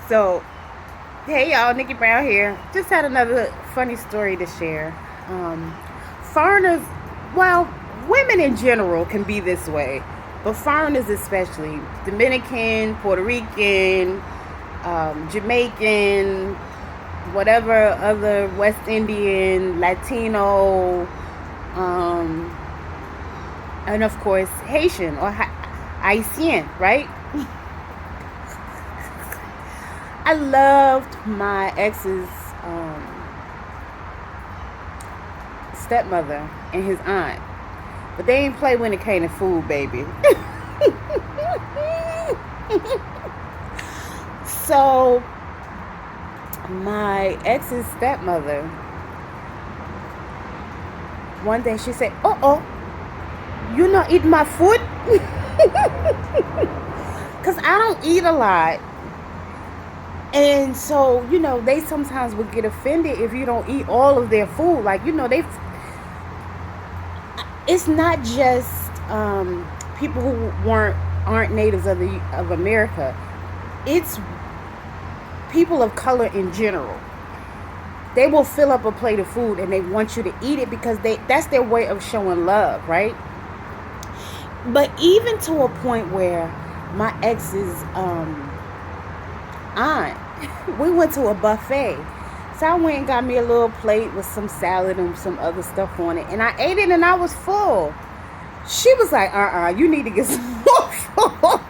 So, hey y'all, Nickie Brown here. Just had another funny story to share. Foreigners, well, women in general can be this way, but foreigners especially, Dominican, Puerto Rican, Jamaican, whatever other West Indian, Latino, um, and of course Haitian or Ayisyen, right? I loved my ex's stepmother and his aunt, but they ain't play when it came to food, baby. So my ex's stepmother, one day she said, "Oh, you not eat my food?" Cause I don't eat a lot. And so, they sometimes would get offended if you don't eat all of their food. Like, it's not just people who aren't natives of America. It's people of color in general. They will fill up a plate of food and they want you to eat it because that's their way of showing love, right? But even to a point where my ex's aunt, we went to a buffet. So I went and got me a little plate with some salad and some other stuff on it. And I ate it and I was full. She was like, you need to get some more food.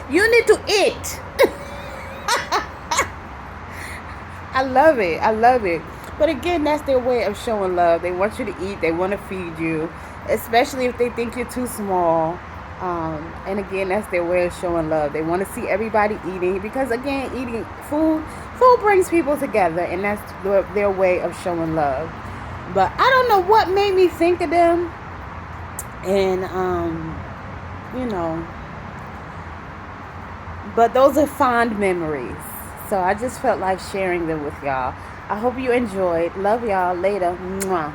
You need to eat. I love it. I love it. But again, that's their way of showing love. They want you to eat. They want to feed you, especially if they think you're too small. And again, that's their way of showing love. They want to see everybody eating because, again, eating food brings people together, and that's their way of showing love. But I don't know what made me think of them, and but those are fond memories. So I just felt like sharing them with y'all. I hope you enjoyed. Love y'all. Later. Mwah.